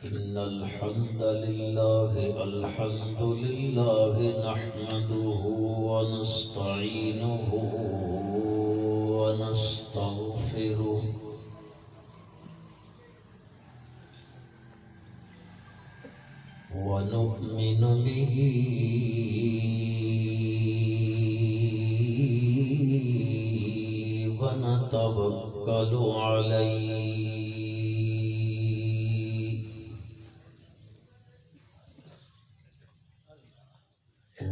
إن الحمد لله نحمده ونستعينه ونستغفره ونؤمن به ونتوكل عليه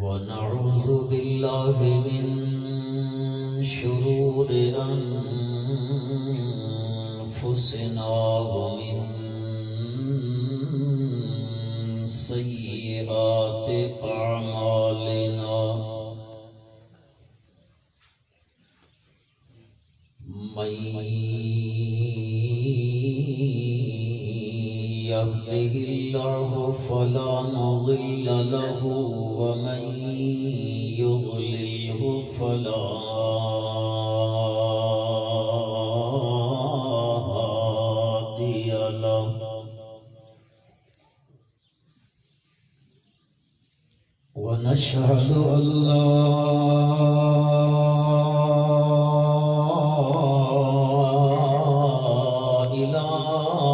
ونعوذ بالله من شرور أنفسنا ومن سيئات أعمالنا من يهده الله فلا مضل له ومن يضلله فلا هادي له ونشهد أن لا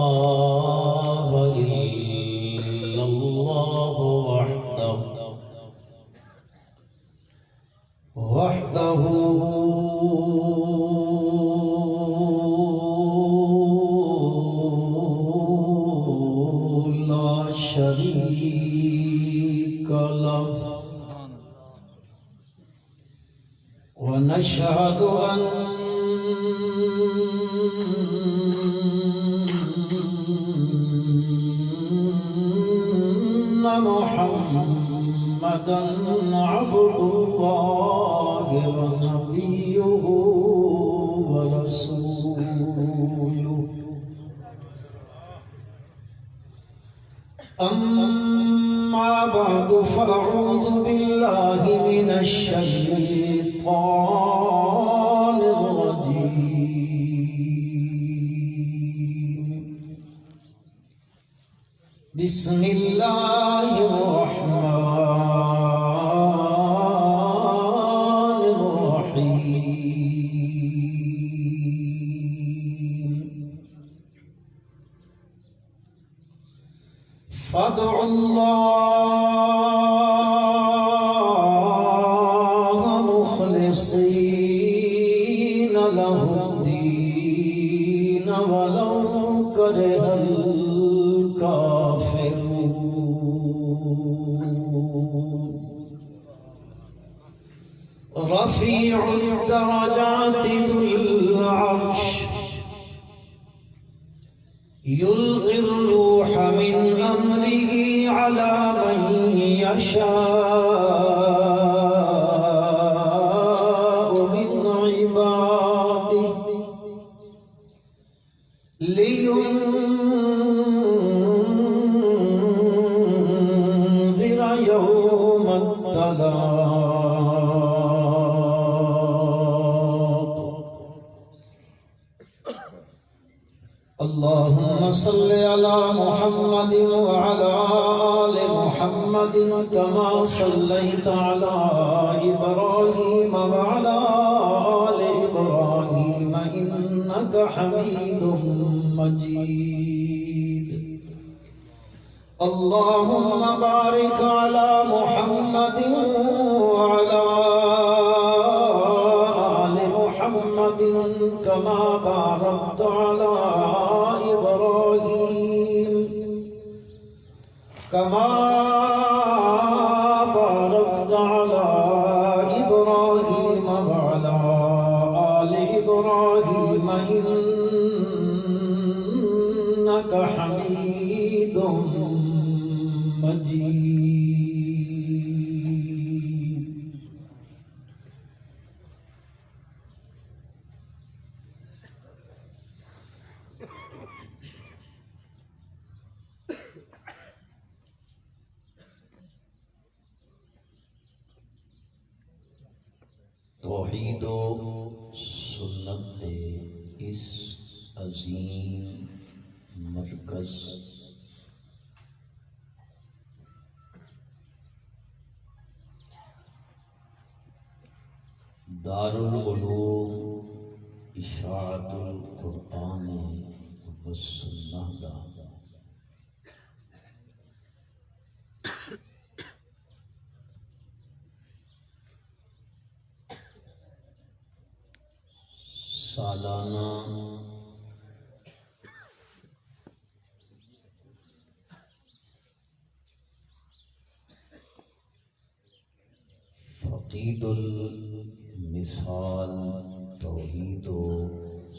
إله إلا الله وحده لا شريك له ونشهد أن محمدا عبد الله ونبيه ورسوله أما بعد فأعوذ بالله من الشيطان الرجيم بسم الله الرحمن الرحيم فادعوا الله مخلصين له الدين ولو كره الكافرون رفيع الدرجات ذو العرش يلقي الروح من أمره على من يشاء من عباده لينذر يوم التلاق اللهم صل على محمد وعلى آل محمد كما صليت على إبراهيم وعلى آل إبراهيم إنك حميد مجيد اللهم بارك على محمد وعلى آل محمد كما باركت على إبراهيم كما باركت على إبراهيم وعلى آل إبراهيم إنك حميد مجيد توحید و سنت دے اس عظیم مرکز دار العلوم اشاعت القرآن والسنہ دا سالانہ فقید المثال توحید و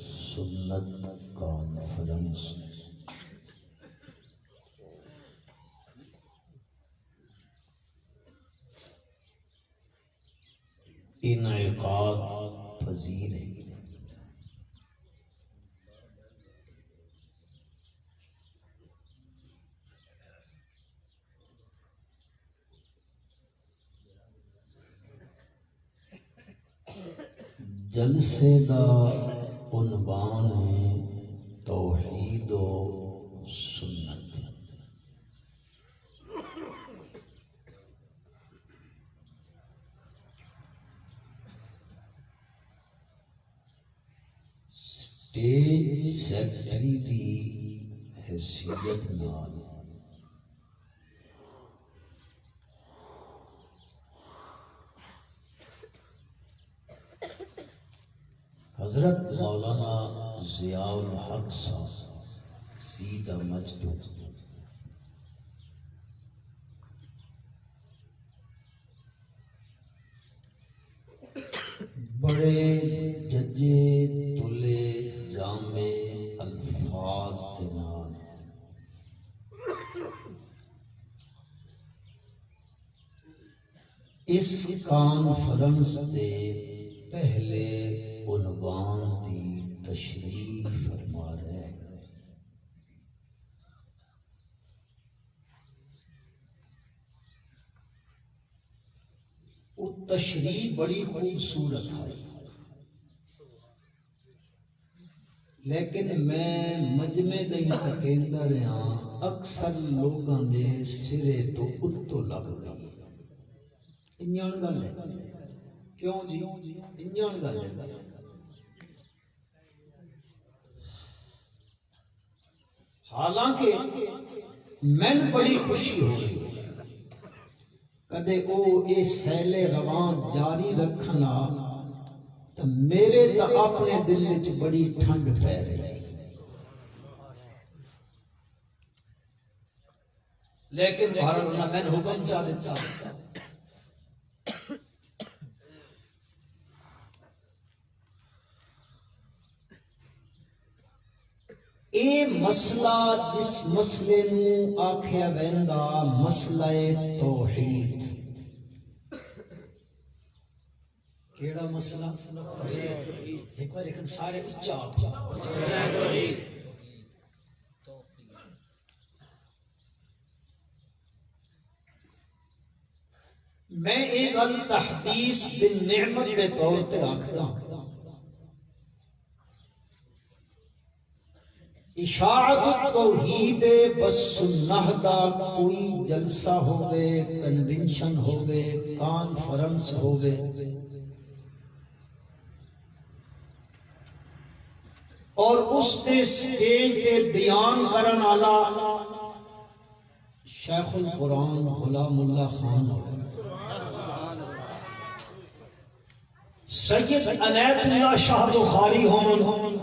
سنت کانفرنس انعقاد پذیر ہے۔ جلسے دا عنوان ہے توحید و سنت۔ سٹیج سیکرٹری دی حیثیت نال حضرت مولانا ضیاء الحق صاحب سیدہ مجد بڑے ججے تلے جامع الفاظ کے نام اس کانفرنس دے پہلے عنوان دی تشریح فرما رہے ہیں۔ وہ تشریح بڑی خوبصورت ہے، لیکن میں مجمع دے تکیندا رہا اکثر لوگاں دے سرے تو اتو لگ گئی۔ انجان گل ہے کیوں جی؟ انجان گل ہے۔ حالانکہ میں بڑی خوشی ہو رہی کدے او اے سیل روان جاری رکھنا تو میرے تا اپنے دل وچ بڑی ٹھنڈ پہ رہی، لیکن بہرحال انہاں میں حکم چاہ دیتا اے مسئلہ جس مسئلے نو آکھیا ویندا مسئلہ توحید۔ کیڑا مسئلہ؟ ایک بار لیکن سارے اچھا میں ایک گل تحدیث بالنعمت کے طور تے آکھدا اشاعت التوحید بس سنہ دا کوئی جلسہ ہوئے، کنونشن ہوئے، کانفرنس ہوئے اور اس دے سٹیج تے بیان کرن والا شیخ القرآن غلام اللہ خان سید عنایت اللہ شاہ بخاری ہون،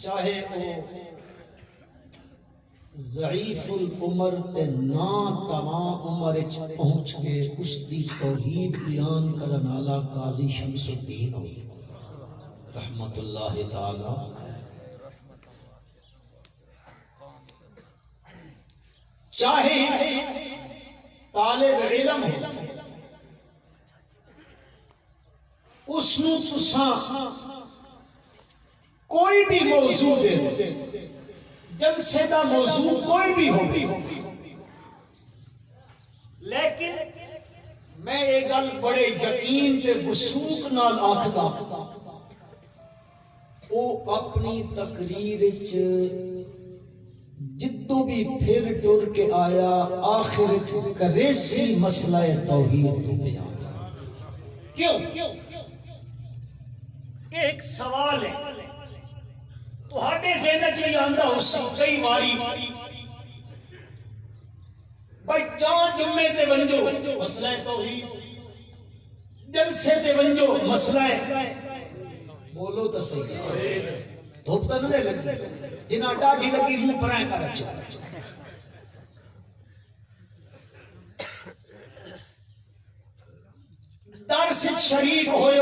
چاہے وہ ضعیف العمر تے نا تمام عمر وچ پہنچ کے اس دی توحید بیان کرن والا قاضی شمس الدین ہو رحمت اللہ تعالی، چاہے طالب علم ہو اس نو تساں کوئی بھی موضوع دے جلسے دا موضوع کوئی بھی ہو، لیکن میں یہ گل بڑے یقین تے وثوق نال آکھدا او اپنی تقریر وچ جدو بھی پھر ٹر کے آیا آخر کریسی مسئلہ توحید کو بیان۔ کیوں؟ ایک سوال ہے تہاڈے ذہن چ بھی آندا ہو سی کئی باری بھائی جان جمعے تے ونجو مسئلہ توحید، جلسے تے ونجو مسئلہ بولو تو صحیح دھوپ تو نہ لگی جنہ ڈاڈی لگی منہ پرائیں کر اچھا درس شریک ہوئے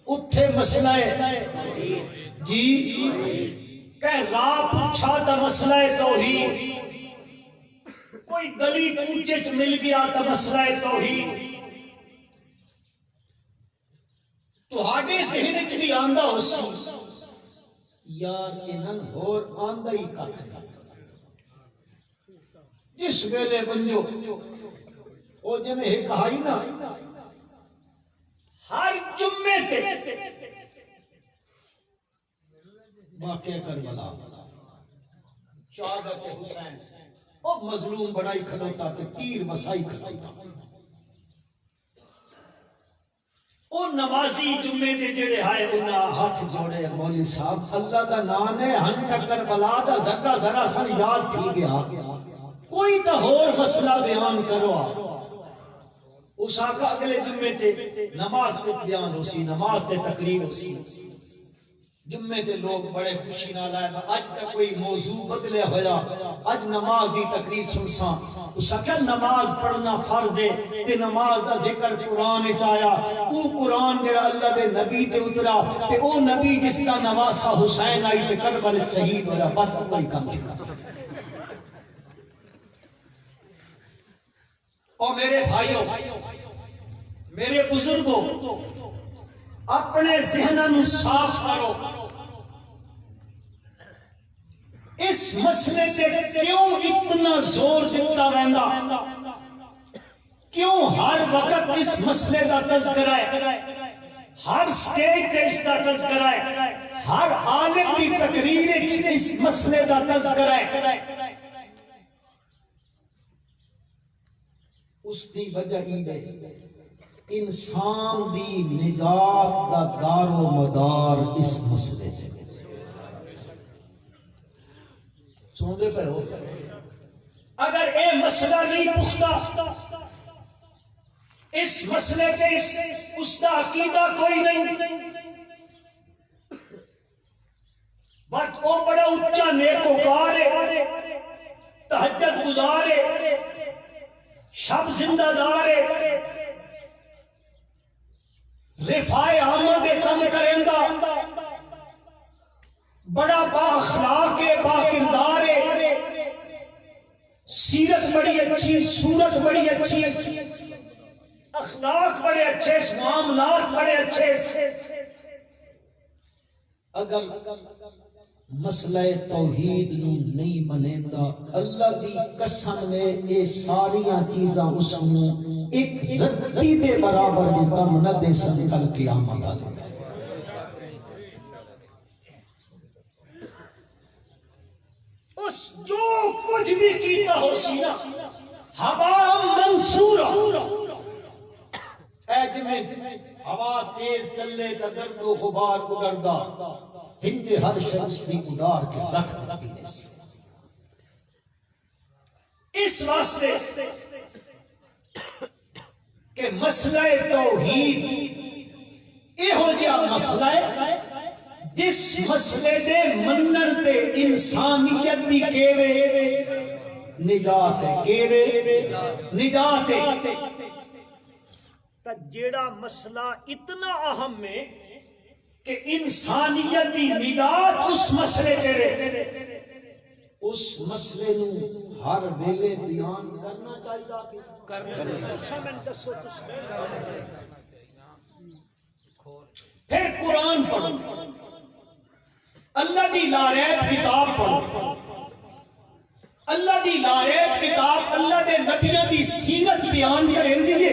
اتھے مسئلہ جی کہ راہ پوچھا تا مسئلہ توحید، کوئی گلی کوچے چ مل گیا تا مسئلہ توحید۔ تہاڈے ذہن چ بھی آندا ہو سی یار انہاں ہور آندا ہی کھ جس ویلے بنجو او جنے ایک ہائی نا ہر جمعے تے واقعہ کربلا شہادت حسین او مظلوم بڑائی کھلوتا تے تیر وسائی کھلوتا او نمازی جمعے دے جڑے ہائے انہاں ہاتھ جوڑے مولوی صاحب اللہ دا نام ہے ہن کربلا دا ذرہ ذرا سن یاد تھی گیا کوئی تا ہور مسئلہ بیان کرو اس آقا اگلے جمعے تے نماز تے بیان ہو سی، نماز تے تقریر ہو سی، جمعے تے لوگ بڑے خوشی نال آئے اج تک کوئی موضوع بدلے ہویا اج نماز دی تقریر سنساں اس آقا نماز پڑھنا فرض ہے تے نماز دا ذکر قرآن وچ آیا او قرآن جڑا اللہ دے نبی تے اترا تے او نبی جس دا نواسا حسین آئی تے کربلا شہید ہویا بد کوئی کم نہیں۔ اور میرے بھائیوں میرے بزرگوں اپنے ذہنوں صاف کرو، اس مسئلے سے کیوں اتنا زور دیتا رہنا، کیوں ہر وقت اس مسئلے کا تذکرہ ہے، ہر سٹیج پہ اس کا تذکرہ ہے، ہر عالم کی تقریر اس مسئلے کا تذکرہ ہے۔ اس دی وجہ ہے انسان دی نجات دا دار و مدار اس مسئلے سے سن دے پہ ہو اگر اے مسئلہ نہیں پختہ اس مسئلے پہ اس کا عقیدہ کوئی نہیں بات وہ بڑا اچھا نیکوکار ہے تہجد گزار ہے شب زندہ دار ہے رفائے احمد کم کریں گا بڑا با اخلاق ہے با کردار ہے سیرت بڑی اچھی صورت بڑی اچھی اخلاق بڑے اچھے معاملات بڑے اچھے اگر مسئلہ توحید نو نہیں منیندا اللہ دی قسم نے یہ ساریاں چیزاں اس نو ایک رتی دے برابر بھی کم نہ دے سن کل قیامت والے اس جو کچھ بھی کیتا ہو سی نا ہوا منصورہ اے جمیں ہوا تیز چلے تا گرد و غبار اڑڑدا ہندے ہر شخص بھی اڑار کے رکھ دیتی ہے اس واسطے کہ مسئلہ توحید یہ ہو جا مسئلہ ہے جس مسئلے دے منر تے انسانیت بھی کیوے نجات ہے کیوے نجات ہے تا جیڑا مسئلہ اتنا اہم ہے کہ انسانیت دی نجات اس مسئلے چڑے اس مسئلے نو ہر ویلے بیان کرنا چاہیے پھر قرآن پڑھو اللہ دی لاریب کتاب پڑھو اللہ دی لاریب کتاب اللہ دے نبیوں دی سیرت بیان کریں دیئے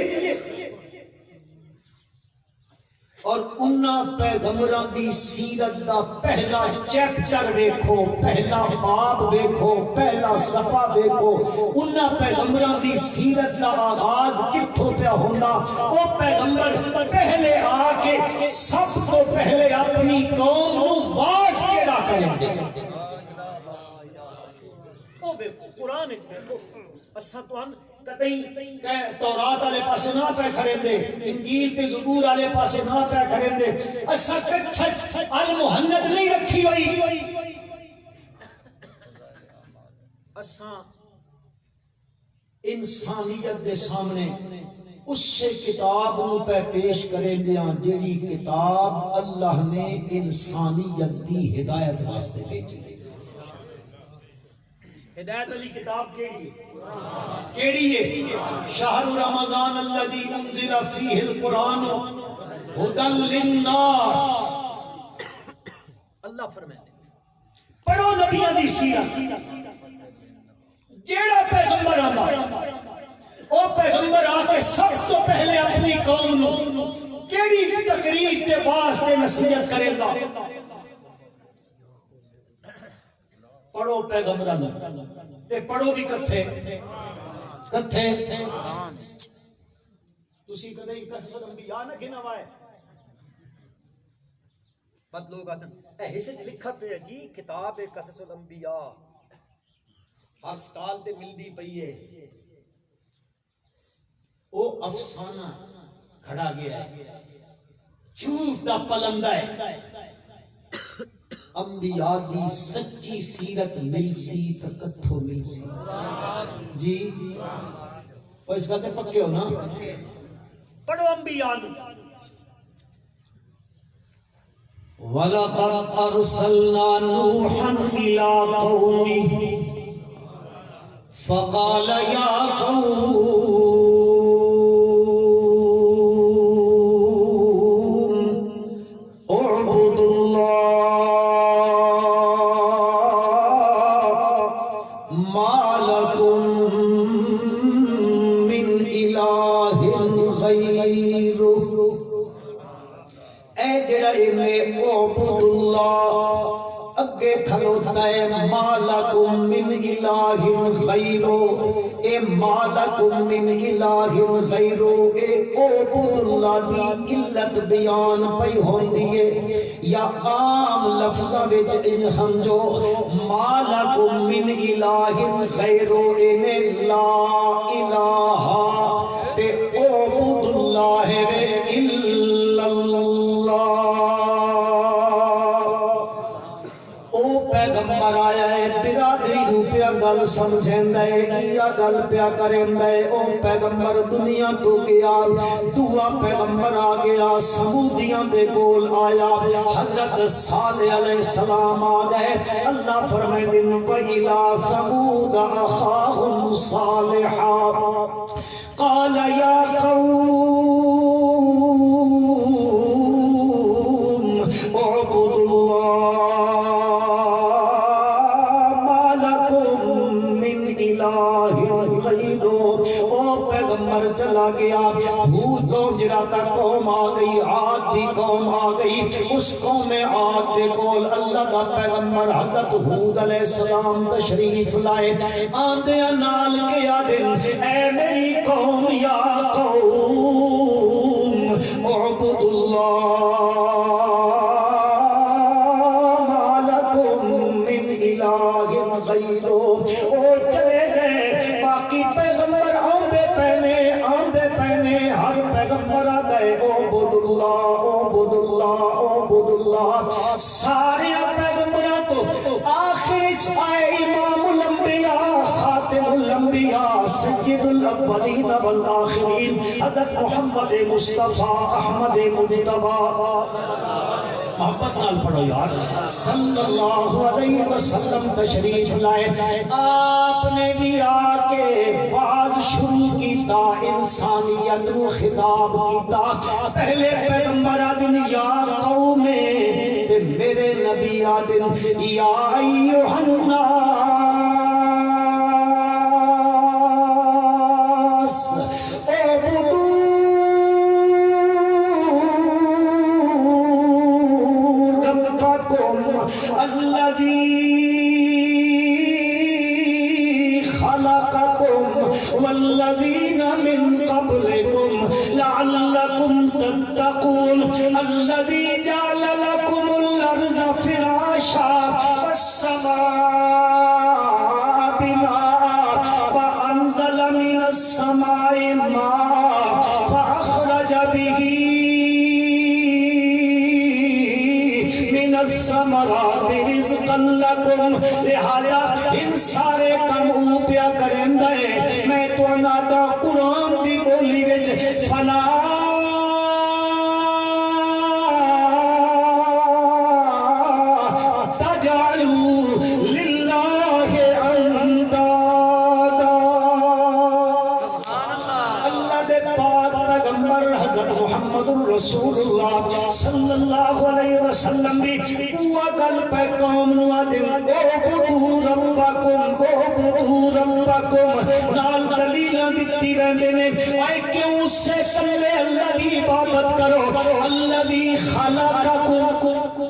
اور انہاں پیغمبراں دی سیرت دا پہلا چیپٹر ویکھو، پہلا باب ویکھو، پہلا صفحہ ویکھو، انہاں پیغمبراں دی سیرت دا آغاز کتھوں پہ ہوندا؟ او پیغمبر پہلے آ کے سب تو پہلے اپنی قوم نو واز کیڑا کریں دے۔ او ویکھو قرآن وچ ویکھو، اساں تہن کدی تورات والے پاسے نہ پہ کھڑے دے، انجیل تے زبور والے پاسے نہ پہ کھڑے دے، اساں کچھ المحند نہیں رکھی ہوئی، اساں انسانیت دے سامنے اس سے کتاب نو پہ پیش کریں دیاں جیڑی کتاب اللہ نے انسانیت دی ہدایت واسطے بھیجی۔ ہدایت علی کتاب کیڑی ہے؟ کیڑی ہے؟ شہر رمضان الذی انزل فیہ القرآن ھدی للناس۔ اللہ فرمائے پڑھو نبیوں دی سیرت، جیڑا پیغمبر آندا او پیغمبر آ کے سب تو پہلے اپنی قوم نو کیڑی تقریر تے واسطے نصیحت کرے گا؟ پڑھو پیغمبراں تے پڑھو بھی کتھے کتھے تسی کدی قصص الانبیاء نہ گھنا وائے؟ بد لوگ آتے ہیں اے حصے لکھا پہ جی کتاب قصص الانبیاء ہر سٹال تے ملدی پئی ہے، او افسانہ کھڑا گیا ہے، جھوٹ دا پلندہ ہے۔ انبیاء دی سچی سیرت مل سی تو کتھوں مل سی؟ جی اور اس بات پکے ہو نا؟ پڑھو انبیاء نو۔ وَلَقَدْ أَرْسَلْنَا نُوحًا إِلَىٰ قَوْمِهِ فَقَالَ يَا قَوْمِ اے مالکم من الہ غیرو، اے عبد اللہ دی علت بیان پئی ہوندی ہے یا عام لفظہ وچ سمجھو مالکم من الہ غیرو اے لا الہ تے عبد اللہ الا اللہ۔ او پیغمبر آیا ہے برادری نو پیا گل سمجھیندا ہے، یا گل پیا کریندا ہے۔ او پیغمبر دنیا تو گیا، دوسرا پیغمبر آ گیا سمودیاں دے کول آیا، حضرت صالح علیہ السلام آ گئے۔ اللہ فرمائے دن وَإِلَىٰ ثَمُودَ أَخَاهُمْ صَالِحًا قَالَ يَا قَوْمِ اعْبُدُوا اللَّهَ پیغمبر چلا گیا، ہود قوم جرا کا قوم آ گئی، عاد دی قوم آ گئی، اس قوم عاد دے کول اللہ دا پیغمبر حضرت ہود علیہ السلام تشریف لائے۔ آندیاں نال کیا دن اے میری قوم یا قوم اعبدوا اللہ ما لکم من الہ غیرو۔ اور چلے گئے باقی پیغمبر آندے پہنے ہر پیغمبر آدھے عبد اللہ۔ سارے پیغمبروں تو آخر آئے امام الانبیاء خاتم الانبیاء سید الاولین والآخرین حضرت محمد مصطفیٰ احمد مجتبیٰ۔ محبت نال پڑھو یار، صلی اللہ علیہ وسلم تشریف لائے۔ آپ نے بھی آ کے باز شروع کیتا، انسانیت کو خطاب کیتا۔ پہلے پیغمبر آدن یا قوم، میرے نبی آدن یا ایوہ الناس اعبدوا الذی خلقکم والذین من قبلکم لعلکم تتقون الذی جعل لکم الارض فراشا والسماء بناء وانزل من السماء ماء فاخرج به الثمرات رزقا لکم لہذا ان سارے کام اوپیا کریں دے میں تو نادا قرآن دی بولی وچ فلا تجعلوا للہ اندادا اللہ دے پاک پیغمبر حضرت محمد رسول اللہ صلی اللہ علیہ وسلم بھی وہ گل پہ قوم نوا دن اعبدوا ربکم نال دلیلاں دتی رہندے نے اے کیوں سے پہلے اللہ دی عبادت کرو الذی خلقکم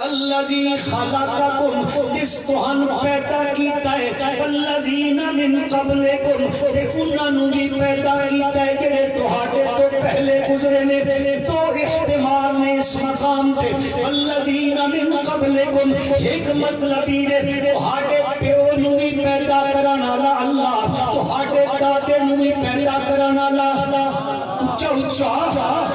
الذی خلقکم جس تہن پیدا کیتا ہے والذین من قبلکم تے انہاں نوں بھی پیدا کیتا ہے جڑے تہاڈے تو پہلے گزرے نے تو احتمال نے اس مقام سے الذین من قبلکم ایک مطلب ہے تہاڈے پیو نوں بھی پیدا کرن والا اللہ تہاڈے دادے نوں بھی پیدا کرن والا چوچا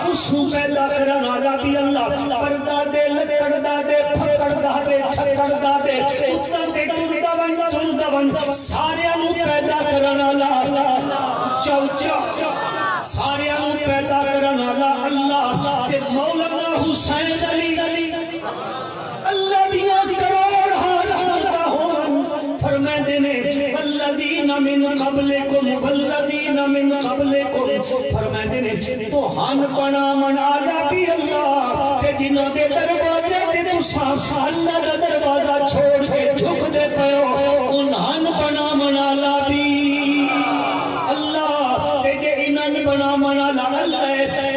اس کو پیدا کرن والا بھی اللہ پردادے لکڑ دادے پھکڑ دادے چھکڑ دادے اتنا دے ٹردا ون سارے نوں پیدا کرن والا چوچا سارے نوں پیدا کرن والا اللہ تے مولانا حسین علی اللہ دیاں کروڑ ہزار ہون فرماندے نے والذین من قبلکم والذین من قبلکم فرماندے نے تو ہن بنا منالا بھی اللہ کہ جنہاں دے دروازے تے تساں اللہ دا دروازہ چھوڑ کے جھک دے پیو انہاں بنا منالا بھی اللہ کہ جے انہاں بنا منالا اللہ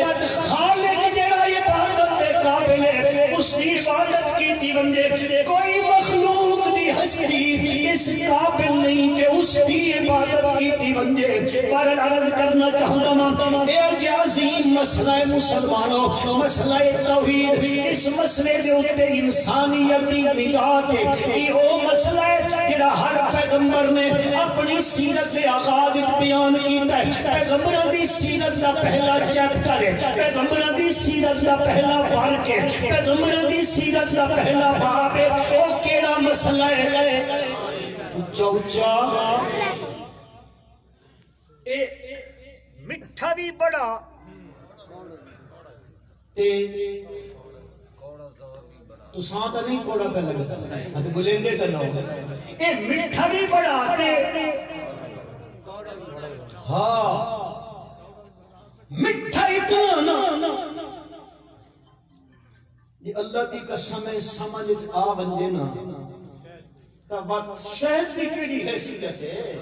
بد خالق جڑا عبادت دے قابل ہے اس کی عبادت کی دی بندے کوئی مخلوق دی ہستی اس قابل نہیں کہ اس کی عبادت کی دی بندے پر عرض کرنا چاہتا ہوں اے عظیم مسئلہ مسلمانوں مسئلہ توحید اس مسئلے دے اوتے انسانیت دی نجات یہ او مسئلہ ہے جڑا ہر پیغمبر نے اپنی سیرت دے آغاز وچ بیان کیتا ہے پیغمبراں دی سیرت دا پہلا چیپٹر ہے پیغمبراں دی سیرت دا پہلا بارک ہے پیغمبراں دی سیرت دا پہلا باب ہے او کیڑا مسئلہ ہے چوچا اے مٹھا بھی بڑا تو سانتا نہیں کوڑا پہ لگتا ہے تو بلندے تے نہ اے مٹھا بھی بڑا تے ہاں مٹھا اتنا نا یہ اللہ دی قسم سمجھ آ ونجے نا تا بات شہد دی کیڑی حیثیت ہے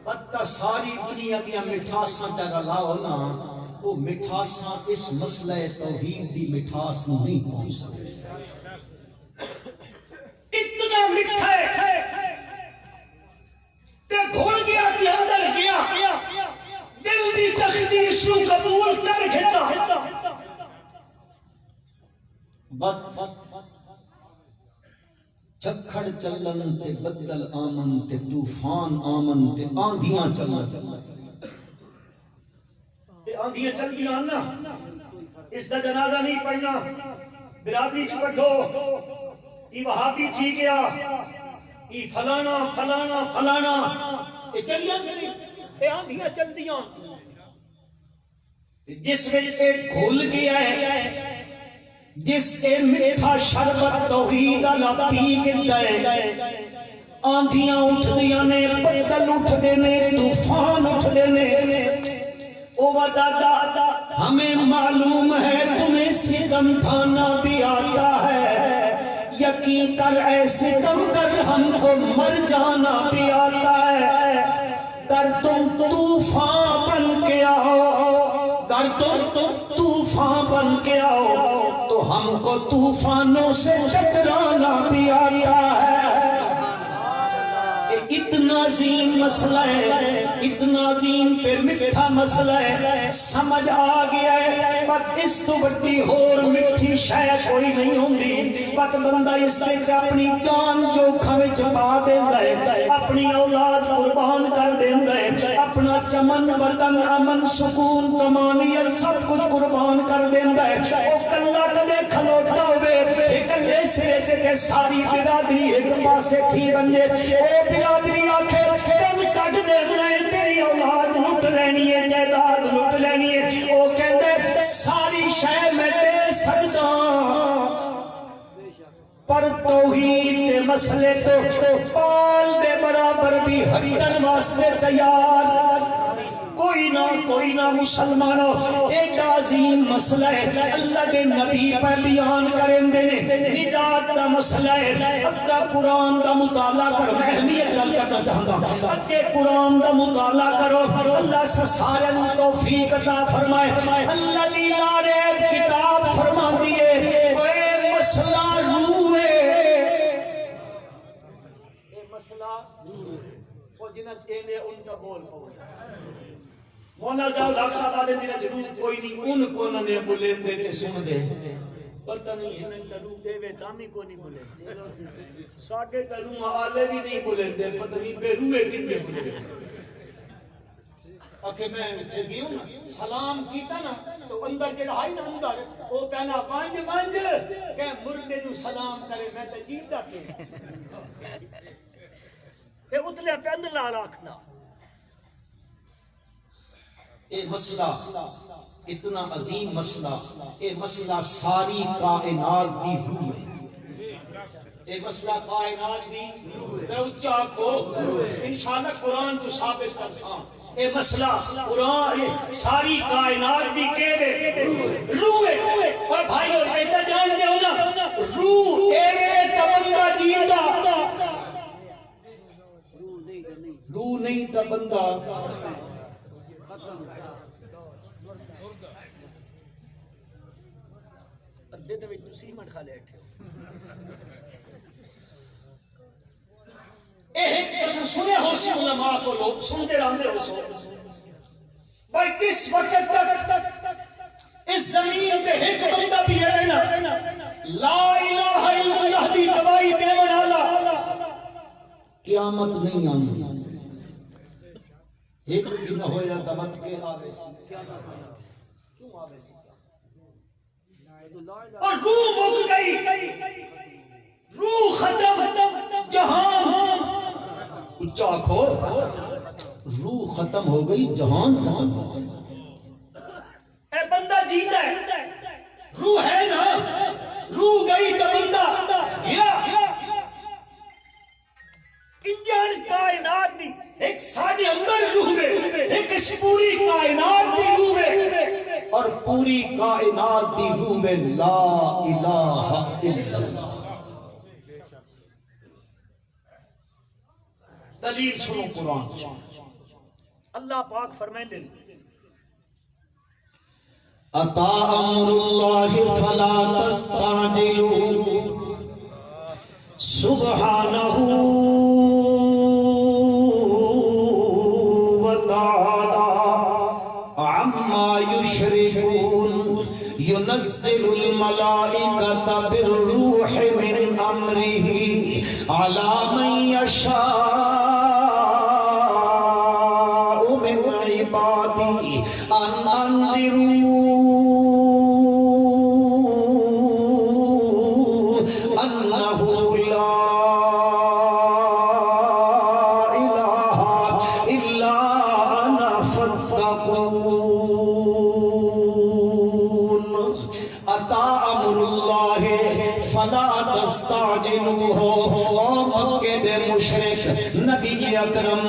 بات ساری دنیا دیا مٹھاساں چاہا لاؤ نا وہ مٹھاساں اس مسئلہ توحید دی مٹھاس نہیں پہنچ سکتے اتنا مٹھا ہے تے گھڑ گیا تے اندر گیا دل دی تخدیش نو قبول کر گھتا بات چکھڑ چلن تے بدل آمن تے طوفان آمن تے آندھیاں چلن آندھیاں چل گیا نا اس دا جنازہ نہیں پڑھنا برادری چ پڑھو یہ وہابی تھی گیا یہ فلانا فلانا فلانا یہ چلیاں چلی یہ آندھیاں چل دیاں جس میں سے کھل گیا ہے جس کے میٹھا شربت توحید اللہ پی گئے آندھیاں اٹھ دیا نے بدل اٹھ دینے طوفان اٹھ دینے او دادا ہمیں معلوم ہے تمہیں ستم کھانا بھی آتا ہے یقین کر ایسے ستم کر ہم کو مر جانا بھی آتا ہے در تم طوفان بن کے آؤ در تم طوفان بن کے آؤ تو ہم ہم کو طوفانوں سے ٹکرانا بھی آتا ہے. اتنا عظیم مسئلہ ہے, اتنا عظیم پہ میٹھا مسئلہ ہے, سمجھ آ گیا ہے. بس اس تو بڑی اور میٹھی شے کوئی نہیں ہوندی. بس بندہ اس وچ اپنی جان جوکھم وچ پا دیندا ہے, اپنی اولاد قربان کر دیندا ہے, اپنا چمن وطن امن سکون طمانینت سب کچھ قربان کر دیندا ہے. او کلا کدے کھلوتا ہوے اکلے سرے سے ساری برادری ایک پاسے تھی بنجے. او برادری آکھے دن کٹ دے بنائے تیری اولاد لٹ لینی ہے, جائیداد لٹ لینی ہے. او کہندے ساری شے میں دے سکدا پر توحید دے مسئلے تو پال دے برابر بھی ہٹن واسطے تیار کوئی نہ مسلمانوں. ایک عظیم مسئلہ ہے, اللہ کے نبی پر بیان کریں دے نجات دا مسئلہ ہے. اگا قرآن دا مطالعہ کرو, میں اہمیت گل کرنا چاہتا ہوں. اگے قرآن دا مطالعہ کرو, اللہ سے سارے توفیق عطا فرمائے. اللہ دی لاریب کتاب فرما دیے اے مسئلہ روح ہے, اے مسئلہ وہ جنہ چینے ان کا بول پاؤ مولا جاؤ لاکھ صاحب آدھے دینا ضرور کوئی نہیں. ان کو نہ نے بولے دیتے سن دے پتہ نہیں ہے نہ روح دے وے دامی کو نہیں بولے ساڑھے کا روح آلے بھی نہیں بولے دے پتہ نہیں بے روحے کتنے بولے. آکے میں جگیوں نا سلام کیتا نا تو اندر کے رہائی نا اندر وہ کہنا بانج بانج کہ مردے نو سلام کرے میں تے جیتا کے اے اتلے پند لا راکھنا. اے مسئلہ اتنا عظیم مسئلہ, اے مسئلہ ساری کائنات دی روح ہے. اے مسئلہ کائنات دی دروچہ کو انشاءاللہ قرآن تو ثابت کرساں. اے مسئلہ قرآن ساری کائنات دی کہے روح ہے. اور بھائیو ایتا جان دے ہو نا روح ایک بندہ جیندہ, روح نہیں تا بندہ. ادھے تے تسی من کھا لیٹھے ہو. ایک قسم سنے ہو سی علماء کو لوگ سنتے رہنے ہو سو بھائی کس وقت تک اس زمین پہ ایک بندہ بھی ہے نا لا الہ الا اللہ دی گواہی دے والا قیامت نہیں آنی. ایک بھی نہ ہو یا دمت کے آوے سی کیوں آوے سی اور روح مک گئی, روح ختم, جہان اچھا کھو روح ختم ہو گئی, جہان ختم ہو گئی. اے بندہ جیتا ہے, روح ہے نا, روح گئی تو بندہ گیا. انجان کائنات دی ایک ساڑھے اندر روح ہے, ایک اس پوری کائنات دی روح ہے, اور پوری کائنات دی روح میں لا الہ الا اللہ. دلیل سنو قرآن. اللہ پاک فرمائیں دے اتا امر اللہ فلا تستعجلوا سبحانہ ينزل الملائكة بالروح من أمره على من يشاء من عباده أن أنذروا أنه لا إله إلا أنا فاتقون. فلا تستعجلوه. اور مکے دے مشرک نبی اکرم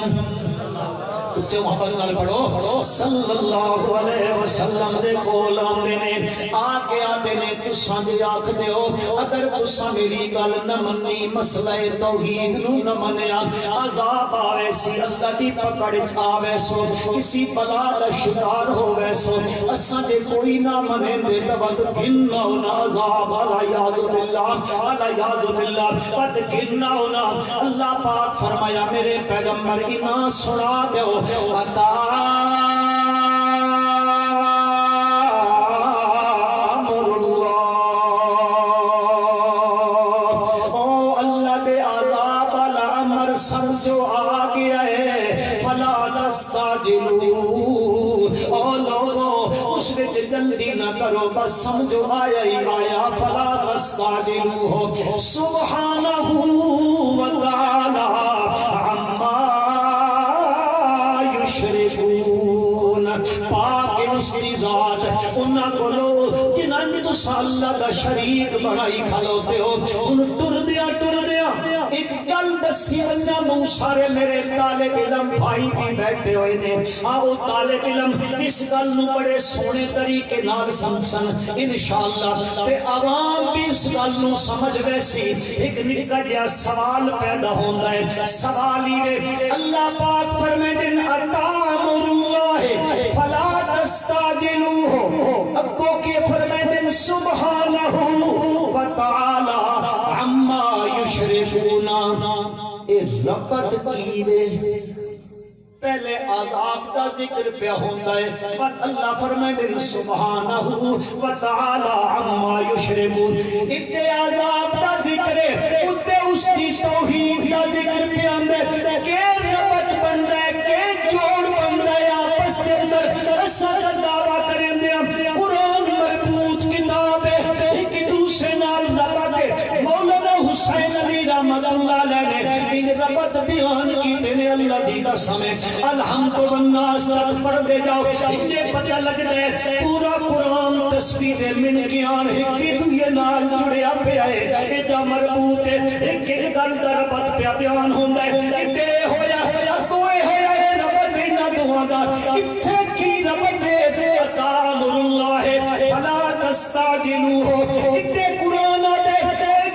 اچھے محبت نال پڑھو صلی اللہ علیہ وسلم دے کول آندے نے آ کے آتے نے تساں دے آکھ دیو اگر تساں میری گل نہ منی مسئلہ توحید نو نہ منیا عذاب آوے سی اللہ دی پکڑ چھاوے سو کسی بلا دا شکار ہووے سو اساں دے کوئی نہ منے دے تبد گھننا ہونا عذاب علیہ باللہ بد گرنا ہونا اللہ پاک فرمایا میرے پیغمبر ایمان سنا دیو عطا سمجھو آ گیا ہے فلا تستعجلوا او لوگو اس وچ جلدی نہ کرو بس سمجھو آیا ہی آیا فلا تستعجلوا سبحانہ و تعالی عما یشرکون پاک اس کی ذات انہاں کولو جنہاں تو اللہ دا شریک بنائی کھلوتے ہو ان ٹر دیا ایک گل دسی اللہ موسارے میرے طالب علم بھائی بھی بیٹھے ہوئے نے آؤ طالب علم اس گل نو بڑے سونے طریقے نال سمجھن انشاءاللہ تے عوام بھی اس گل نو سمجھ ویسی ایک نکا جہا سوال پیدا ہوندا ہے سوال یہ اللہ پاک فرمائے اتامر اللہ فلا تستعجلوہ اگو کے فرمائے سبحانہ و تعالی عما یشرکون اے ربط کیوے پہلے عذاب دا ذکر پہ ہوندا ہے پر اللہ فرمائے سبحانہ و تعالی عما یشرکون اتنے عذاب دا ذکر ہے اتنے اس کی توحید دا ذکر پہ آندے کہ ربط بندہ ہے کہ جوڑ بندہ ہے آپس دے اندر ایسا دعویٰ کریں دے قرآن مربوط کتاب ہے ایک دوسرے نال ربط ہے مولانا حسین علی رحمت اللہ علیہ نے ان ربط بیان کیتے نے اللہ دی قسم ہے الحمد والناس تک پڑھ دے جاؤ انہیں پتہ لگ دے پورا قرآن تسبیح من گیان ہے کہ دوئے نال جڑیا پہ آئے ایجا مربوط ہے ایک گل دا ربط پہ بیان ہوندہ ہے اتنے ہویا کوئی ہویا ہے ربط اینا دعا اتنے کی ربط دے اتامر اللہ فلا تستعجلوہ اتنے قرآن آتے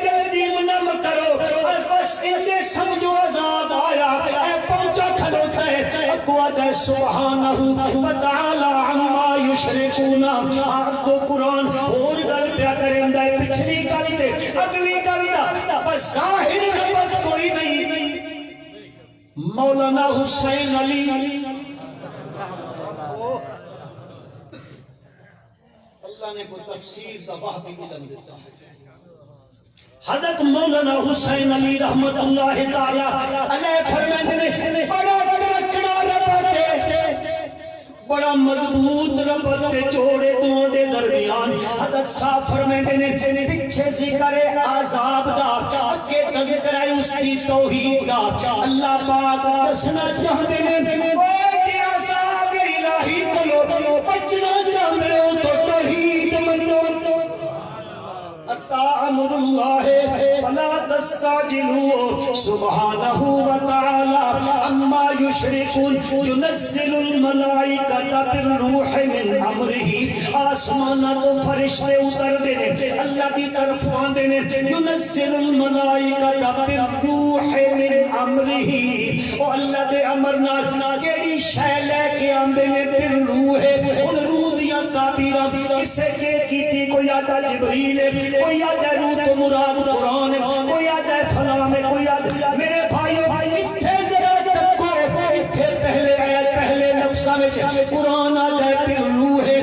جلدی منم کرو اور بس اسے سمجھو عذاب آیا اے پہنچا کھلوتا ہے اقوات سبحانہ و تعالی عما یشرکون آگو قرآن اور گل پیا کریں دے پچھلی گل دے اگلی گل دا بس ظاہر ربط کوئی نہیں مولانا حسین علی اللہ نے کوئی تفسیر دا وحبی علم دیتا ہے حضرت مولانا حسین علی رحمت اللہ تعالی علیہ فرمائے نے بڑا ترکنا ربط ہے بڑا مضبوط ربط ہے جوڑے دو دے درمیان حضرت صاحب فرمائے نے پیچھے ذکر عذاب دا اگے تذکر ہے اس کی توحید دا اللہ پاک دسنا چاہتے ہیں اوہ جی عذاب الہی کلو بچنا چاہتے ہو تو توحید منو اتامر اللہ فلا تستعجلوا سبحانہ و تعالی عما یشرکون ينزل الملائکۃ بالروح من امرہ آسمانہ تو فرشتے اتر دینے اللہ کی طرف آندے نے ينزل الملائکۃ بالروح من امرہ او اللہ دے امرنا کیڑی شے لے کے آندے نے بالروح ان روح دیاں تعبیراں اسے کہ کیتی کوئی آتا جبریل کوئی یاد ہے روح تو مراد قرآن کوئی یاد ہے فلام کوئی یاد میرے بھائیو اتھے ذرا تکو اتھے پہلے آیت پہلے نفسہ میں قرآن آتا ہے پھر روح ہے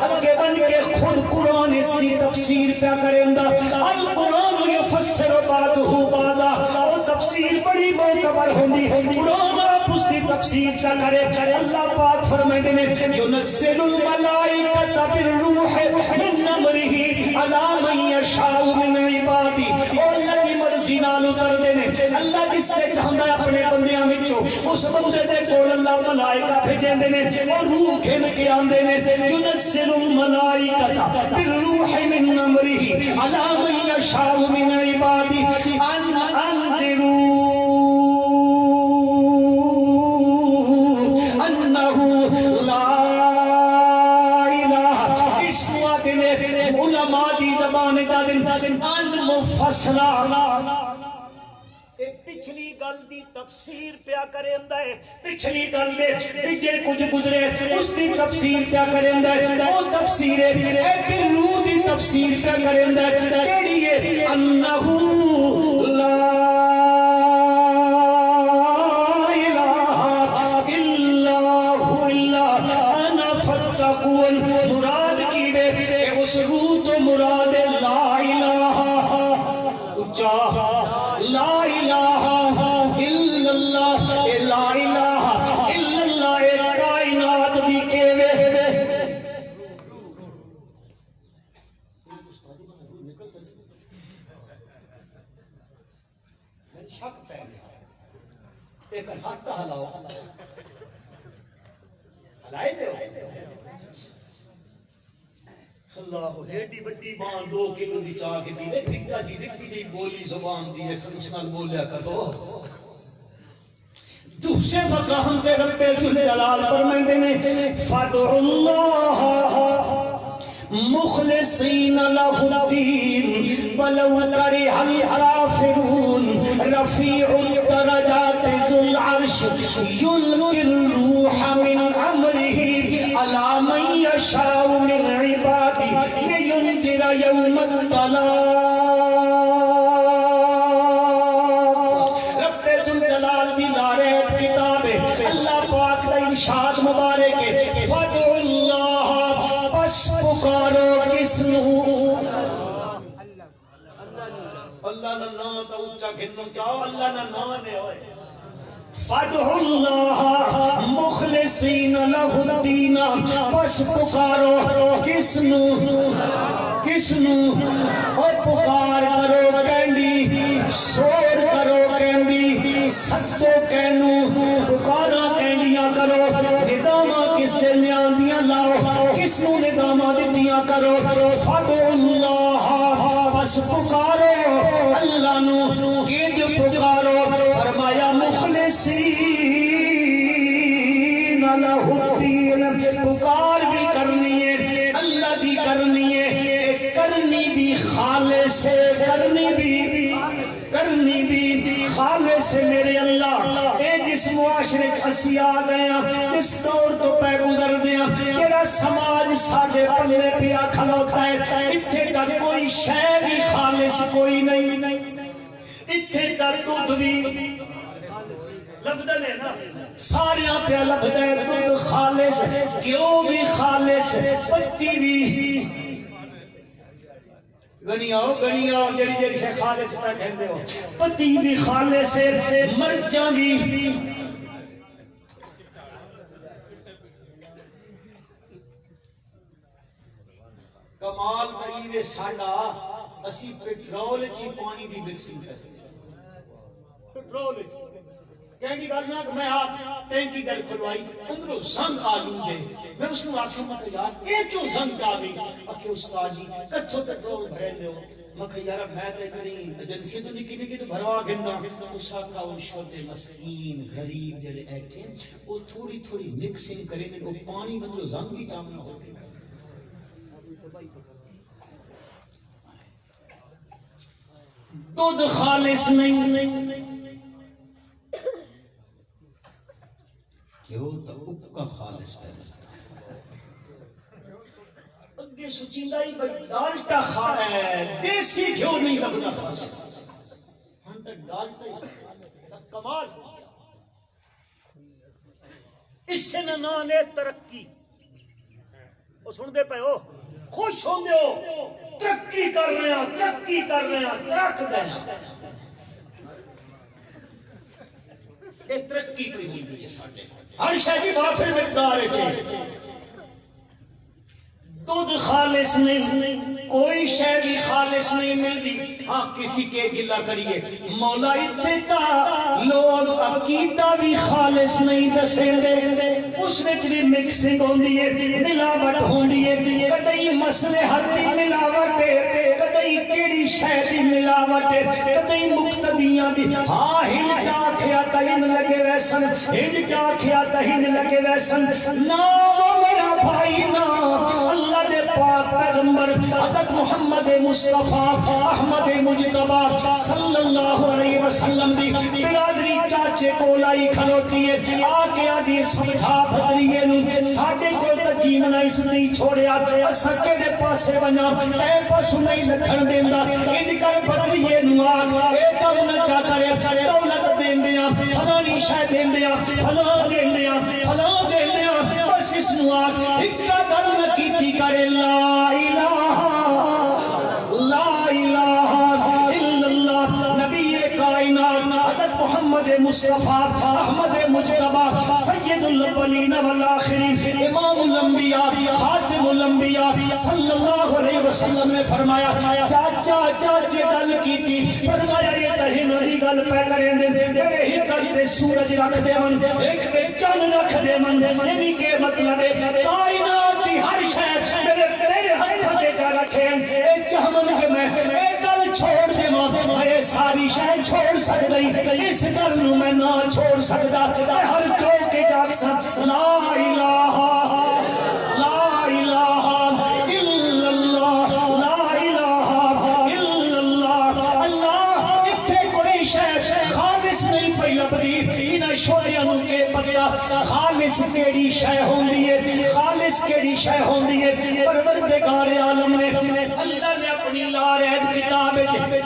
اگے بن کے خود قرآن اس کی تفسیر پہ کریں دا القرآن یفسر بعضہ بعضا وہ تفسیر بڑی معتبر ہوندی قرآن آپ اس کی تفسیر پہ کرے اللہ پاک فرمائے دینے ينزل الملائکۃ بالروح من امرہ علی من یشاء من عبادی اور اللہ کی مرضی نال اتر دینے اللہ جس نے چاہتا ہے اپنے بندیاں وچوں اس بندے دے کول اللہ ملائکہ بھیجن دینے اور روح کھن کے آندے نے ينزل الملائکۃ بالروح من امرہ علی من یشاء من عبادی انذروا دی زبان دا دن ان مفصلا پچھلی گل دی تفسیر پیا کرے ہوندا ہے پچھلی گل دے پیچھے کچھ گزرے اس دی تفسیر پیا کرے ہوندا ہے او تفسیر ہے پھر روح دی تفسیر پیا کرے ہوندا ہے کیڑی ہے انہو لا الہ الا هو انا فتقون مراد کی ہے اس روح تو مراد لا الہ اچھا لا الہ الا اللہ لا الہ الا اللہ کائنات دی کیوے شک پہ ایک ہاتھ ہلاؤ ہلائے دے اللہ ایڈی بڑی بان 2 کلو دی چاہ کے دی پھکا جی دکھی دی بولی زبان دی اس نال بولیا کرو دوسرے فقرہ ہم دے رب ذوالجلال فرمائندے نے فادعوا اللہ مخلصین لہ الدین ولو کرہ الکافرون رفیع الدرجات ذو العرش یلقی الروح من امرہ علی من یشاء من عبادہ لینذر یوم الطلاق رب ذوالجلال دی لارے کتاب ہے اللہ پاک کا ارشاد مبارک ہے فادعوا اللہ پس پکارو کس نو اللہ نہ نام تا اونچا گھنو چاہو اللہ نہ نام نے ہوئے فادعوا اللہ مخلصین لہ الدین پس پکارو کس نو اور پکار کرو کہندی سور کرو کہندی سسو کہنو پکارا کہندیاں کرو ندامہ کس دے نیاندیاں لاؤ کس نو ندامہ دیتیاں کرو فادعوا اللہ پس پکارو اللہ نو گید پکارو فرمایا مخلصین لہ الدین پکار بھی کرنی ہے اللہ دی کرنی ہے کرنی بھی خالص ہے کرنی بھی خالص ہے میرے اللہ اے جس معاشرے اسی آ گیا اس دور تو پہ گزر دیا تیرا سماج ساجے پلے پیا کھلوتا ہے اتھے تک کوئی شے بھی خالص کوئی نہیں اتھے تک دودھ بھی لبدن ہے نا ساریاں پہ لبدن ہے دودھ خالص کیوں بھی خالص پتی بھی گنیاں جڑی جڑی سے خالص پہ کہندے ہو پتی بھی خالص ہے مرچاں بھی کمال ترین ساڈا اسی پیٹرول چی پانی دی مکسنگ کرتے پیٹرول چی کہنی گل نہ میں آپ ٹینکی دل کھلوائی اندروں زنگ آلوں دے میں اس نے آکھوں میں کہ یار یہ کیوں زنگ جا گئی کہ استاد جی کتھوں پیٹرول بھرے لے ہو میں کہ یار میں تے کریں ایجنسی تو نکی تو بھروا گندا اس کا ان شد مسکین غریب جڑے ایتھے وہ تھوڑی تھوڑی مکسنگ کریں تے وہ پانی اندروں زنگ بھی کام نہ ہو دودھ خالص نہیں کیوں تو اپکا خالص پیدا اگے سچیندہ ہی بھئی ڈالٹا کھا رہا ہے دیسی کیوں نہیں لگنا خالص ہم تک ڈالٹا ہی کمال اس سے نانے ترقی وہ سن دے پہ ہو خوش ہوں دے ہو ترقی کر رہے ہیں ترق دے ہیں ایک ترقی کوئی نہیں دیئے ساڑھے ہر شاہی بافر مقدار ہے دودھ خالص نہیں کوئی شے بھی خالص نہیں ملتی ہاں کسی کے گلہ کریے مولا اتتا لوگ عقیدہ بھی خالص نہیں دسے دے اس وچ بھی مکسنگ ہوندی ہے ملاوٹ ہوندی ہے کدی مسئلے ہر ملاوٹ ہے کدی کیڑی شے دی ملاوٹ ہے کدی مقتدیاں دی ہاں ہن جا کھیا تہن لگے ویسن ہن جا کھیا تہن لگے ویسن نا وہ میرا بھائی نا اللہ دے پاک پیغمبر حضرت محمد مصطفیٰ احمد مجتبی صلی اللہ علیہ وسلم دی برادری چاچے کو لائی کھلوتی ہے آکے آدھی سمجھا بھدریے نو ساڑھے کو تجیم نہ اس نہیں چھوڑیا سکے دے پاسے بنا اے پاسو نہیں لکھن دیندہ اید کر بھدریے نو آگ اے کم نہ چا کرے دولت دیندیا فلانی شاہ دیندیا فلان دیندیا فلان دیندیا بس اس نو آگ اکا دل نہ کیتی کرے لا الہ الا اللہ نبی کائنات حضرت محمد مصطفیٰ احمد مجتبی سید الاولین والآخرین امام الانبیاء خاتم الانبیاء صلی اللہ علیہ وسلم نے فرمایا چاچا چاچے گل کی تھی فرمایا یہ تہی نڑی گل پہ کریں دے میرے ہی کرتے سورج رکھ دے من ایک دے چن رکھ دے من یعنی کہ مطلب ہے کائنات دی ہر شہر میرے ہاتھ دے جا رکھیں اے چاہمن کے میں اے گل چھوڑ دے میں ساری شہر چھوڑ سکتے اس گل نو میں نہ چھوڑ سکتا میں ہر چوک کے جاگ سکتا لا الہ لا الہ الا اللہ لا الہ الا اللہ اللہ اتھے کوئی شہر خالص نہیں پہلا بدی انہ شوریانوں کے پتہ خالص کیڑی شہ ہوندی ہے خالص کیڑی شہ ہوندی ہے پروردگار عالم نے اللہ نے اپنی لارہد کتاب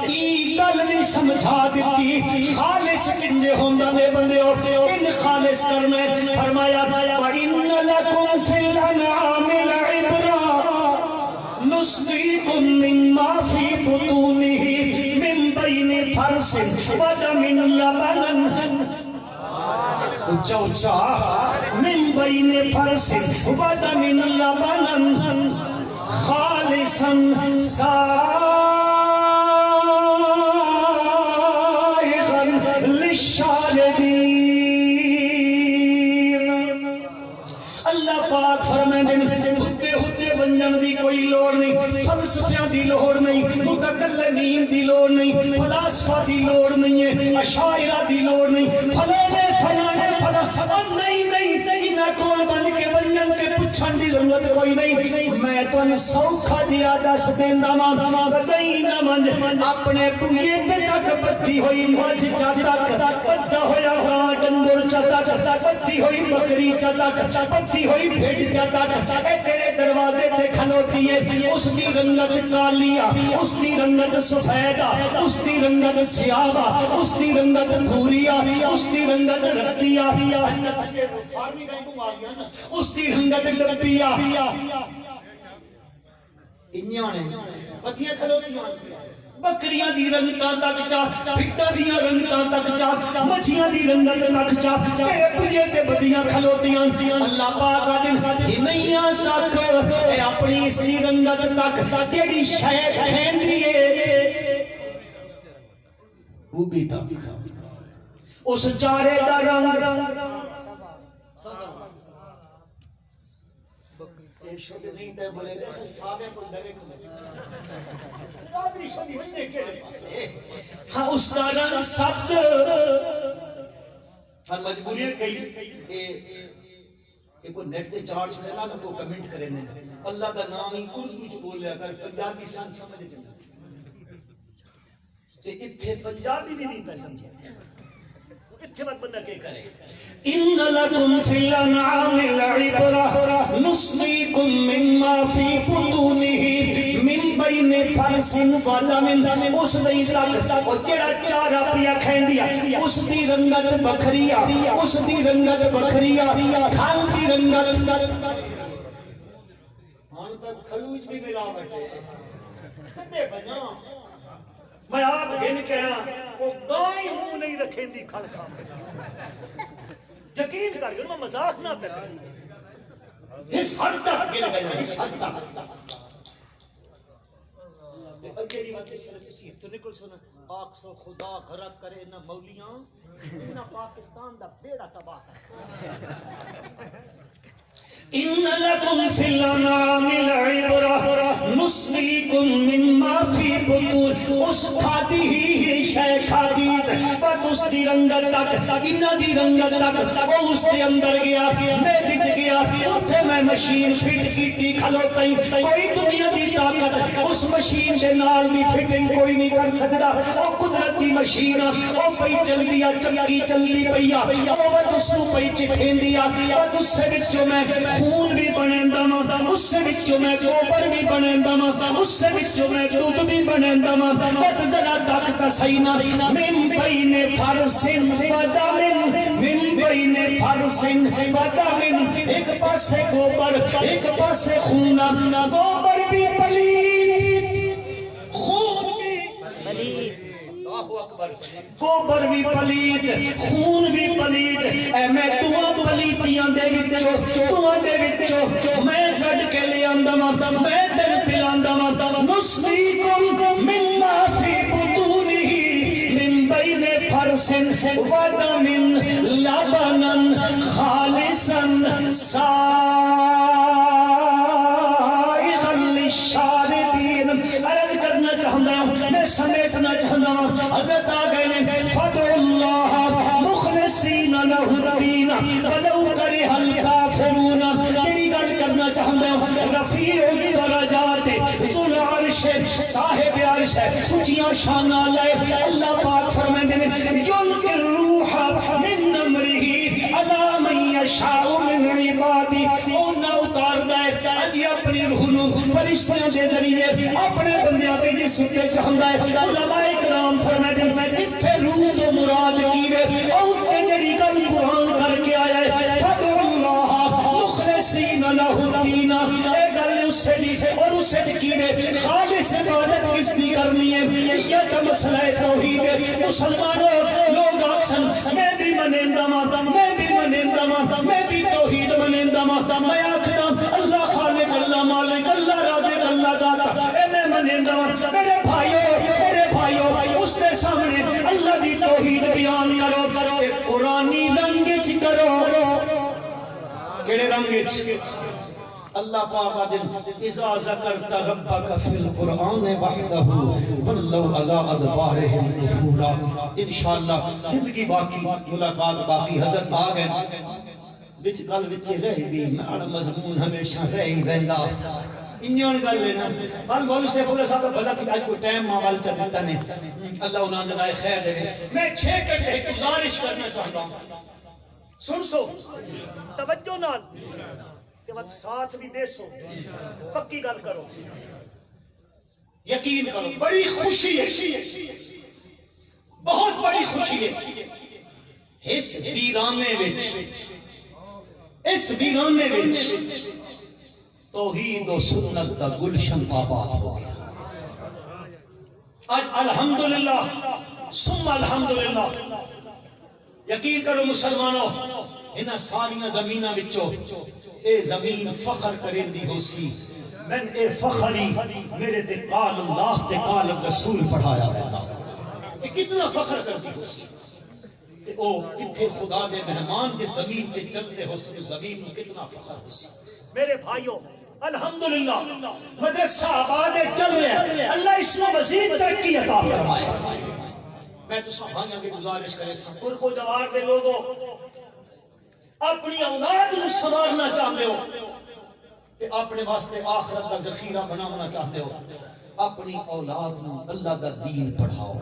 کی گل نہیں سمجھا دیتی خالص کنجے ہوندہ میں بندے ہوتے ہو ان خالص کرنے فرمایا وَإِنَّ لَكُمْ فِي الْأَنْعَامِ لَعِبْرَةً نُسْقِيكُم مِّمَّا فِي بُطُونِهِ مِن بَيْنِ فَرْثٍ وَدَمٍ لَبَنًا اچھا اچھا من بین فرس ودمن لبنا خالصا سائغا للشاربین اللہ پاک فرمائے ہدے ہدے بنجن دی کوئی لوڑ نہیں فلسفیاں دی لوڑ نہیں متکلمین دی لوڑ نہیں فلاسفہ دی لوڑ نہیں ہے اشاعرہ دی لوڑ نہیں فلانے فلانے نہیں نہیں نہ کول بن کے بنجن کے پچھن دی ضرورت کوئی نہیں میں تو ان سوکھا دیا دس دیندہ ماں بدئی نہ منج اپنے پوئے دے تک پتی ہوئی مجھ چاہتا پتہ ہویا ہاں ڈنگر چاہتا پتی ہوئی بکری چاہتا پتی ہوئی بھیڑ چاہتا اے تیرے دروازے تے کھلوتی ہے اس دی رنگت کالیا اس دی رنگت سفیدہ اس دی رنگت سیاہا اس دی رنگت بھوریا اس دی رنگت رتیا اس دی رنگت ڈبیا انہیاں نے بکیاں کھلوتیاں بکریاں دی رنگتاں تک چاک بھٹا دیاں رنگتاں تک چاک مچھیاں دی رنگت تک چاک تیرے پریے تے بدیاں کھلوتیاں اللہ پاک آدم ہنیاں تک اے اپنی اس دی رنگت تک تیری شے کھیندی ہے وہ بھی تھا اس چارے دا رنگ شد نہیں تے بولے دے صحابے کو ڈرے کھلے برادری شدی بندے کے پاسے ہاں اس دا رنگ سبز ہم مجبوری کئی کہ کوئی نیٹ تے چارج لینا تو کوئی کمنٹ کرے دیں اللہ دا نام ہی اردو چ بول لیا کر پنجابی سان سمجھ جائے تے اتھے پنجابی بھی نہیں پہ سمجھے اتھے وقت بندہ کے کرے ان لکم فی الانعام لعبرہ نسقیکم مما فی بطونہ من بین فرس ودم اس دی تک اور کیڑا چارہ پیا کھیندیا اس دی رنگت بکھریا اس دی رنگت بکھریا کھال دی رنگت ہاں تک کھلوچ بھی ملا بیٹھے سدے بجاں میں آپ گھن کہاں وہ گائیں منہ نہیں رکھیں دی کھڑ کھا یقین کر گئے میں مذاق نہ پہ کریں اس حد تک گر گئے اس حد تک اگری وقت اسی تو نکل سنا پاک سو خدا غرق کرے نہ مولیاں نہ پاکستان دا بیڑا تباہ کرے ان لکم فی الانعام لعبرہ نسقیکم مما فی بطون اس کھاتی ہی شے خادیت پر اس دی رنگت تک انہ دی رنگت تک وہ اس دے اندر گیا میں دج گیا اتھے میں مشین فٹ کی تھی کھلوتائی کوئی دنیا دی طاقت اس مشین دے نال بھی فٹنگ کوئی نہیں کر سکتا وہ قدرتی مشین وہ پئی چل دیا چکی چل دی پیا وہ اس نو پئی چکھین دیا اس سے وچوں میں خون بھی بنیندا ماں اس سے وچوں میں گوبر بھی بنیندا ماں اس سے وچوں میں دودھ بھی بنیندا ماں بس ذرا طاقت سینا من بین فرس ودم من بین فرس ودم ایک پاسے گوبر ایک پاسے خون گوبر بھی پلید خون بھی پلید گوبر بھی پلید خون بھی پلید اے میں دعا پلیدیاں دے وچوں میں کڈ کے لے آندا میں دل پلاندا نسقیکم مما فی بطونہ من بین فرس ودم لبنا خالصا سائغا للشاربین عرض کرنا چاہتا ہوں میں سمیٹنا چاہتا ہوں حضرت آگئے نے فدعوا اللہ مخلصین لہ الدین ولو کرہ الکافرون تیری گل کرنا چاہتا ہوں رفیع الدرجات ذو العرش صاحب عرش سچیاں شان والے اللہ پاک فرماتے ہیں یلقی الروح من امرہ علی من یشاء من عبادی او نہ اتار دے اجی اپنی روح نو فرشتوں دے ذریعے اپنے بندیاں تے جس تے چاہندا ہے علماء کرام فرماتے ہیں ایتھے روح تو مراد کی ہے او تے جڑی گل قرآن کر کے آیا ہے فدعوا اللہ مخلصین لہ الدین اے گل اس سے دی اور اس سے کی ہے خالص عبادت کس دی کرنی ہے یہ تو مسئلہ توحید ہے مسلمانوں لوگ اکثر میں بھی منیندا ماں میں بھی منیندا ماں میں بھی توحید منیندا ماں میں آکھدا اللہ خالق اللہ مالک اللہ رازق اللہ داتا اے میں منیندا ماں میرے بھائیو اس کے سامنے اللہ دی توحید بیان کرو قرآنی رنگ کرو کیڑے رنگ اللہ پاک آدم اذا ذکرت ربک فی القرآن وحدہ ولو علی ادبارہم نفورا انشاءاللہ زندگی باقی ملاقات باقی حضرت آ گئے بچ گل وچ رہ گئی ماڑا مضمون ہمیشہ رہ ہی رہندا انجان گل لینا ہر مولوی سے پورا صاحب بھلا کہ آج کوئی ٹائم ماحول چ دیتا نے اللہ انہاں جزائے خیر دے میں 6 گھنٹے گزارش کرنا چاہتا ہوں سن سو توجہ نال کہ وقت ساتھ بھی دے سو پکی گل کرو یقین کرو بڑی خوشی ہے بہت بڑی خوشی ہے اس ویرانے وچ توحید و سنت دا گلشن آباد ہو گیا آج الحمدللہ ثم الحمدللہ یقین کرو مسلمانوں انہاں ساریاں زمیناں وچوں اے زمین فخر کرندی ہو سی میں اے فخری میرے تے قال اللہ تے قال رسول پڑھایا رہتا کتنا فخر کرتی ہو سی تے او اتھے خدا دے مہمان کے زمین تے چلتے ہو سی زمین میں کتنا فخر ہو سی میرے بھائیوں الحمدللہ مدرسہ آباد چل رہے ہیں اللہ اس میں مزید ترقی عطا فرمائے میں تو سبحانہ کی گزارش کرے سا کو جوار دے لوگوں اپنی اولاد کو سنوارنا چاہتے ہو تے اپنے واسطے آخرت کا ذخیرہ بنانا چاہتے ہو اپنی اولاد کو اللہ کا دین پڑھاؤ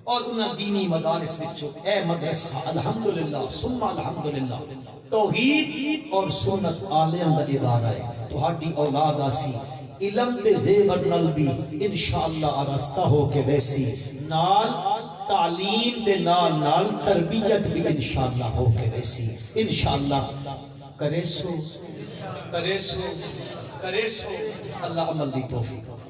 اور انہاں دینی مدارس وچوں اے مدرسہ الحمدللہ ثم الحمدللہ توحید اور سنت عالیاں دا ادارہ ہے تہاڈی اولاد آسی علم دے زیور نال بھی انشاءاللہ آراستہ ہو کے ویسی نال تعلیم دے نال تربیت بھی انشاءاللہ ہو کے ویسی انشاءاللہ کرے سو اللہ عمل دی توفیق